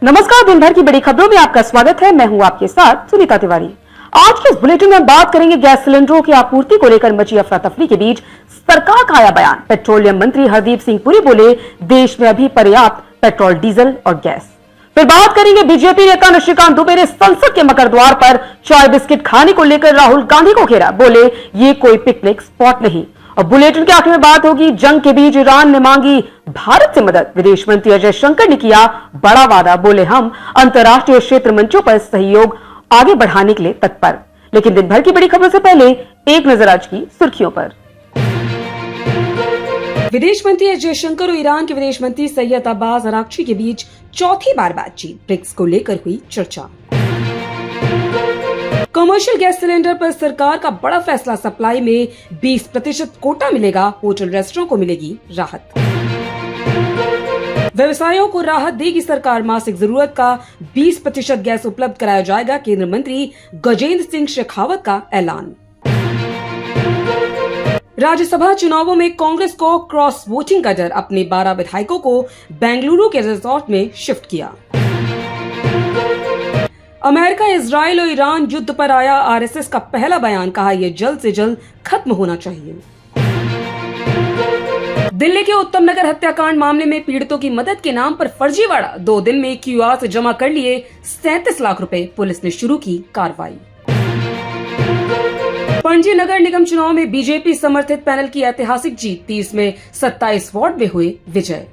नमस्कार, दिन भर की बड़ी खबरों में आपका स्वागत है। मैं हूं आपके साथ सुनीता तिवारी। आज के इस बुलेटिन में बात करेंगे गैस सिलेंडरों की आपूर्ति को लेकर मची अफरा तफरी के बीच सरकार का आया बयान। पेट्रोलियम मंत्री हरदीप सिंह पुरी बोले, देश में अभी पर्याप्त पेट्रोल, डीजल और गैस। फिर बात करेंगे बीजेपी नेता निशिकांत दुबे ने संसद के मकर द्वार पर चाय बिस्किट खाने को लेकर राहुल गांधी को घेरा। बोले, ये कोई पिकनिक स्पॉट नहीं। और बुलेटिन के आखिर में बात होगी, जंग के बीच ईरान ने मांगी भारत से मदद। विदेश मंत्री अजय शंकर ने किया बड़ा वादा। बोले, हम अंतर्राष्ट्रीय क्षेत्र मंचों पर सहयोग आगे बढ़ाने के लिए तत्पर। लेकिन दिन भर की बड़ी खबरों से पहले एक नजर आज की सुर्खियों पर। विदेश मंत्री अजय शंकर और ईरान के विदेश मंत्री सैयद अब्बास अरागची के बीच चौथी बार बातचीत। ब्रिक्स को लेकर हुई चर्चा। कमर्शियल गैस सिलेंडर पर सरकार का बड़ा फैसला। सप्लाई में 20% कोटा मिलेगा। होटल रेस्टोरेंट को मिलेगी राहत। व्यवसायों को राहत देगी सरकार। मासिक जरूरत का 20% गैस उपलब्ध कराया जाएगा। केंद्रीय मंत्री गजेंद्र सिंह शेखावत का ऐलान। राज्यसभा चुनावों में कांग्रेस को क्रॉस वोटिंग का डर। अपने 12 विधायकों को बेंगलुरु के रिजॉर्ट में शिफ्ट किया। अमेरिका, इजराइल और ईरान युद्ध पर आया आरएसएस का पहला बयान। कहा, यह जल्द से जल्द खत्म होना चाहिए। दिल्ली के उत्तम नगर हत्याकांड मामले में पीड़ितों की मदद के नाम पर फर्जीवाड़ा। 2 दिन में क्यूआर से जमा कर लिए 37 लाख रुपए। पुलिस ने शुरू की कार्रवाई। पणजी नगर निगम चुनाव में बीजेपी समर्थित पैनल की ऐतिहासिक जीत। 30 में 27 वार्ड में हुए विजय।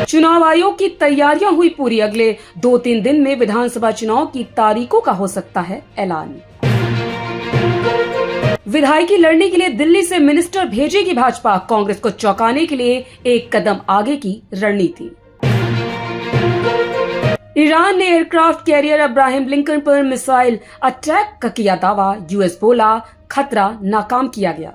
चुनाव आयोग की तैयारियां हुई पूरी। अगले 2-3 दिन में विधानसभा चुनाव की तारीखों का हो सकता है ऐलान। विधायकी लड़ने के लिए दिल्ली से मिनिस्टर भेजेगी भाजपा। कांग्रेस को चौंकाने के लिए एक कदम आगे की रणनीति। ईरान ने एयरक्राफ्ट कैरियर अब्राहम लिंकन पर मिसाइल अटैक का किया दावा। यूएस बोला, खतरा नाकाम किया गया।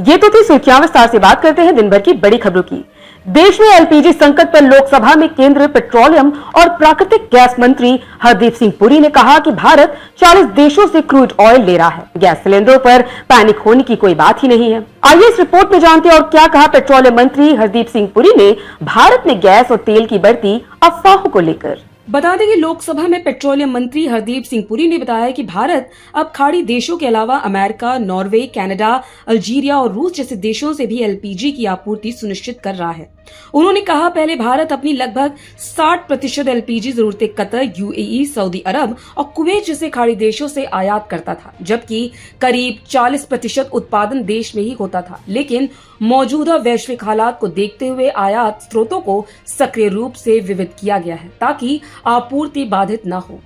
ये तो थी सुर्खियां। विस्तार से बात करते हैं दिन भर की बड़ी खबरों की। देश में एलपीजी संकट पर लोकसभा में केंद्रीय पेट्रोलियम और प्राकृतिक गैस मंत्री हरदीप सिंह पुरी ने कहा कि भारत 40 देशों से क्रूड ऑयल ले रहा है। गैस सिलेंडरों पर पैनिक होने की कोई बात ही नहीं है। आइए इस रिपोर्ट में जानते हैं और क्या कहा पेट्रोलियम मंत्री हरदीप सिंह पुरी ने भारत में गैस और तेल की बढ़ती अफवाहों को लेकर। बता दें कि लोकसभा में पेट्रोलियम मंत्री हरदीप सिंह पुरी ने बताया कि भारत अब खाड़ी देशों के अलावा अमेरिका, नॉर्वे, कनाडा, अल्जीरिया और रूस जैसे देशों से भी एलपीजी की आपूर्ति सुनिश्चित कर रहा है। उन्होंने कहा, पहले भारत अपनी लगभग 60% एलपीजी जरूरतें कतर, यूएई, सऊदी अरब और कुवैत जैसे खाड़ी देशों से आयात करता था, जबकि करीब 40% उत्पादन देश में ही होता था। लेकिन मौजूदा वैश्विक हालात को देखते हुए आयात स्रोतों को सक्रिय रूप से विविध किया गया है ताकि आपूर्ति बाधित न हो।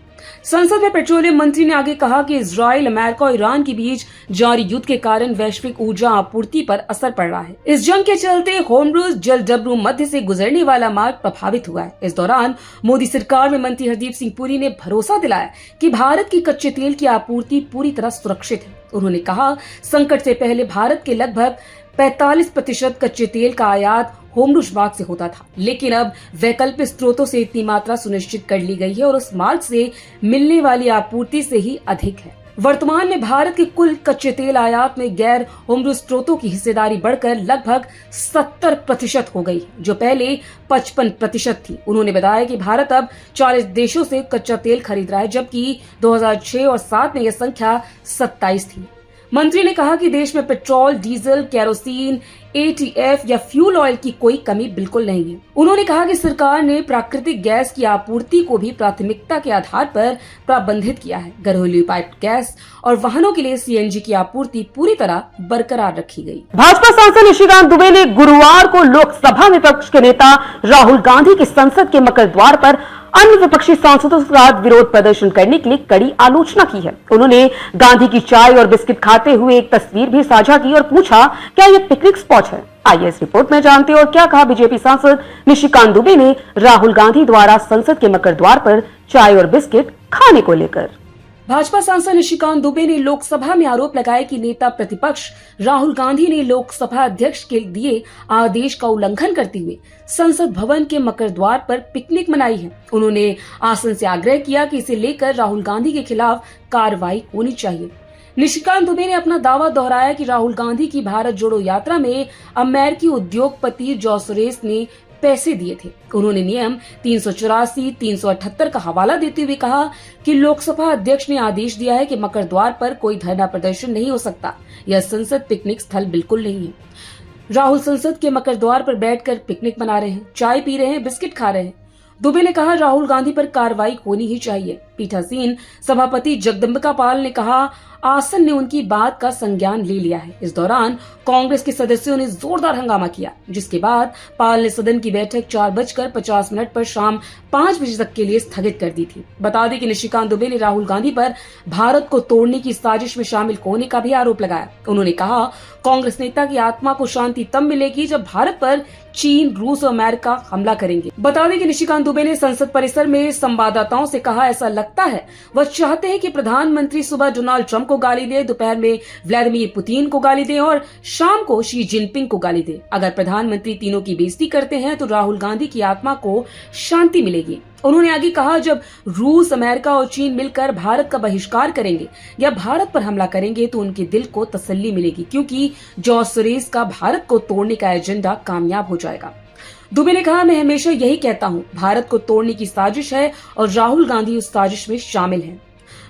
संसद में पेट्रोलियम मंत्री ने आगे कहा कि इजराइल, अमेरिका और ईरान के बीच जारी युद्ध के कारण वैश्विक ऊर्जा आपूर्ति पर असर पड़ रहा है। इस जंग के चलते होर्मुज जलडब्रू मध्य से गुजरने वाला मार्ग प्रभावित हुआ है। इस दौरान मोदी सरकार में मंत्री हरदीप सिंह पुरी ने भरोसा दिलाया कि भारत की कच्चे तेल की आपूर्ति पूरी तरह सुरक्षित है। उन्होंने कहा, संकट से पहले भारत के लगभग 45% कच्चे तेल का आयात होर्मुज मार्ग से होता था, लेकिन अब वैकल्पिक स्रोतों से इतनी मात्रा सुनिश्चित कर ली गई है और उस मार्ग से मिलने वाली आपूर्ति से ही अधिक है। वर्तमान में भारत के कुल कच्चे तेल आयात में गैर होर्मुज स्रोतों की हिस्सेदारी बढ़कर लगभग 70% हो गई, जो पहले 55% थी। उन्होंने बताया कि भारत अब 40 देशों से कच्चा तेल खरीद रहा है, जबकि 2006 और 2007 में यह संख्या 27 थी। मंत्री ने कहा कि देश में पेट्रोल, डीजल, केरोसिन, एटीएफ या फ्यूल ऑयल की कोई कमी बिल्कुल नहीं है। उन्होंने कहा कि सरकार ने प्राकृतिक गैस की आपूर्ति को भी प्राथमिकता के आधार पर प्रबंधित किया है। घरेलू पाइप गैस और वाहनों के लिए सीएनजी की आपूर्ति पूरी तरह बरकरार रखी गई। भाजपा सांसद निशिकांत दुबे ने गुरुवार को लोकसभा में विपक्ष के नेता राहुल गांधी के संसद के मकर द्वार पर अन्य विपक्षी सांसदों के साथ विरोध प्रदर्शन करने के लिए कड़ी आलोचना की है। उन्होंने गांधी की चाय और बिस्किट खाते हुए एक तस्वीर भी साझा की और पूछा, क्या ये पिकनिक स्पॉट है? आइए इस रिपोर्ट में जानते हैं और क्या कहा बीजेपी सांसद निशिकांत दुबे ने राहुल गांधी द्वारा संसद के मकर द्वार पर चाय और बिस्किट खाने को लेकर। भाजपा सांसद निशिकांत दुबे ने लोकसभा में आरोप लगाया कि नेता प्रतिपक्ष राहुल गांधी ने लोकसभा अध्यक्ष के दिए आदेश का उल्लंघन करते हुए संसद भवन के मकर द्वार पर पिकनिक मनाई है। उन्होंने आसन से आग्रह किया कि इसे लेकर राहुल गांधी के खिलाफ कार्रवाई होनी चाहिए। निशिकांत दुबे ने अपना दावा दोहराया कि राहुल गांधी की भारत जोड़ो यात्रा में अमेरिकी उद्योगपति जॉर्ज सोरोस ने पैसे दिए थे। उन्होंने नियम 384, 378 का हवाला देते हुए कहा कि लोकसभा अध्यक्ष ने आदेश दिया है कि मकर द्वार पर कोई धरना प्रदर्शन नहीं हो सकता। यह संसद पिकनिक स्थल बिल्कुल नहीं है। राहुल संसद के मकर द्वार पर बैठकर पिकनिक मना रहे हैं, चाय पी रहे हैं, बिस्किट खा रहे हैं। दुबे ने कहा राहुल गांधी पर कार्रवाई होनी ही चाहिए। पीठासीन सभापति जगदम्बिका पाल ने कहा आसन ने उनकी बात का संज्ञान ले लिया है। इस दौरान कांग्रेस के सदस्यों ने जोरदार हंगामा किया, जिसके बाद पाल ने सदन की बैठक 4:50 पर शाम 5 बजे तक के लिए स्थगित कर दी थी। बता दें कि निशिकांत दुबे ने राहुल गांधी पर भारत को तोड़ने की साजिश में शामिल होने का भी आरोप लगाया। उन्होंने कहा कांग्रेस नेता की आत्मा को शांति तब मिलेगी जब भारत पर चीन, रूस और अमेरिका हमला करेंगे। बता दें कि निशिकांत दुबे ने संसद परिसर में संवाददाताओं से कहा ऐसा लगता है वह चाहते हैं कि प्रधानमंत्री सुबह डोनाल्ड ट्रंप को गाली दे, दोपहर में व्लादिमीर पुतिन को गाली दे और शाम को शी जिनपिंग को गाली दे। अगर प्रधानमंत्री तीनों की बेइज्जती करते हैं तो राहुल गांधी की आत्मा को शांति मिलेगी। उन्होंने आगे कहा जब रूस, अमेरिका और चीन मिलकर भारत का बहिष्कार करेंगे या भारत पर हमला करेंगे तो उनके दिल को तसल्ली मिलेगी, क्योंकि जॉर्ज सोरोस का भारत को तोड़ने का एजेंडा कामयाब हो जाएगा। दुबे ने कहा मैं हमेशा यही कहता हूँ, भारत को तोड़ने की साजिश है और राहुल गांधी उस साजिश में शामिल हैं।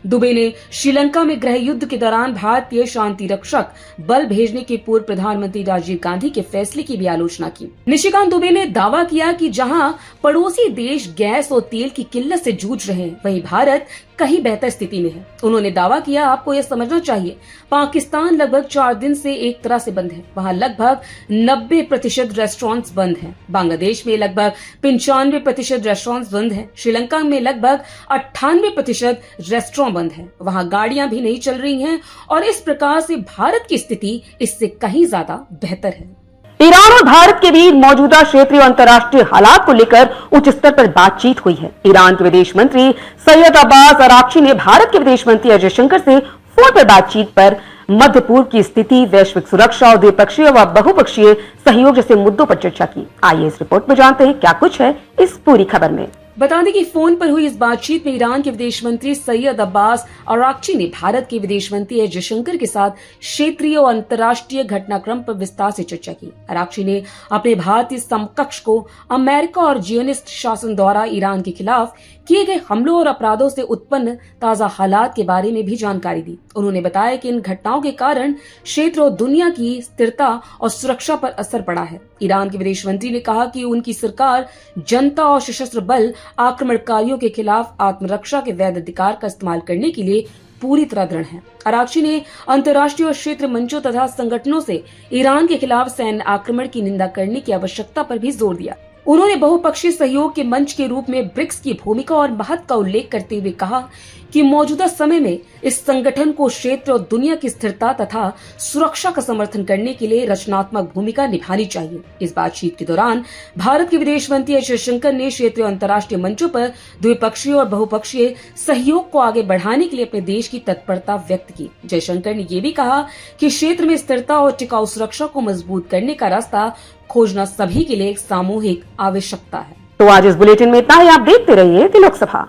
दुबे ने श्रीलंका में गृह युद्ध के दौरान भारतीय शांति रक्षक बल भेजने के पूर्व प्रधानमंत्री राजीव गांधी के फैसले की भी आलोचना की। निशिकांत दुबे ने दावा किया कि जहां पड़ोसी देश गैस और तेल की किल्लत से जूझ रहे हैं, वहीं भारत कहीं बेहतर स्थिति में है। उन्होंने दावा किया आपको यह समझना चाहिए पाकिस्तान लगभग 4 दिन से एक तरह से बंद है। वहां लगभग 90% रेस्टोरेंट्स बंद हैं। बांग्लादेश में लगभग 95% रेस्टोरेंट्स बंद हैं। श्रीलंका में लगभग 98% रेस्टोरेंट बंद है। वहां गाड़ियां भी नहीं चल रही हैं और इस प्रकार से भारत की स्थिति इससे कहीं ज्यादा बेहतर है। ईरान और भारत के बीच मौजूदा क्षेत्रीय और अंतर्राष्ट्रीय हालात को लेकर उच्च स्तर पर बातचीत हुई है। ईरान के विदेश मंत्री सैयद अब्बास अराक्ची ने भारत के विदेश मंत्री अजय शंकर से फोन पर बातचीत पर मध्य पूर्व की स्थिति, वैश्विक सुरक्षा और द्विपक्षीय व बहुपक्षीय सहयोग जैसे मुद्दों पर चर्चा की। आइए इस रिपोर्ट में जानते हैं क्या कुछ है इस पूरी खबर में। बता दें कि फोन पर हुई इस बातचीत में ईरान के विदेश मंत्री सैयद अब्बास अराक्ची ने भारत के विदेश मंत्री अजय शंकर के साथ क्षेत्रीय और अंतर्राष्ट्रीय घटनाक्रम पर विस्तार से चर्चा की। अराक्ची ने अपने भारतीय समकक्ष को अमेरिका और जियोनिस्ट शासन द्वारा ईरान के खिलाफ किए गए हमलों और अपराधों से उत्पन्न ताजा हालात के बारे में भी जानकारी दी। उन्होंने बताया कि इन घटनाओं के कारण क्षेत्र और दुनिया की स्थिरता और सुरक्षा पर असर पड़ा है। ईरान के विदेश मंत्री ने कहा कि उनकी सरकार जनता और सशस्त्र बल आक्रमणकारियों के खिलाफ आत्मरक्षा के वैध अधिकार का इस्तेमाल करने के लिए पूरी तरह दृढ़ है। अराक्ची ने अंतर्राष्ट्रीय और क्षेत्र मंचों तथा संगठनों से ईरान के खिलाफ सैन्य आक्रमण की निंदा करने की आवश्यकता पर भी जोर दिया। उन्होंने बहुपक्षीय सहयोग के मंच के रूप में ब्रिक्स की भूमिका और महत्व का उल्लेख करते हुए कहा कि मौजूदा समय में इस संगठन को क्षेत्र और दुनिया की स्थिरता तथा सुरक्षा का समर्थन करने के लिए रचनात्मक भूमिका निभानी चाहिए। इस बातचीत के दौरान भारत के विदेश मंत्री एस जयशंकर ने क्षेत्रीय और अंतर्राष्ट्रीय मंचों पर द्विपक्षीय और बहुपक्षीय सहयोग को आगे बढ़ाने के लिए अपने देश की तत्परता व्यक्त की। जयशंकर ने ये भी कहा कि क्षेत्र में स्थिरता और टिकाऊ सुरक्षा को मजबूत करने का रास्ता खोजना सभी के लिए एक सामूहिक आवश्यकता है। तो आज इस बुलेटिन में इतना ही। आप देखते रहिए द लोकसभा।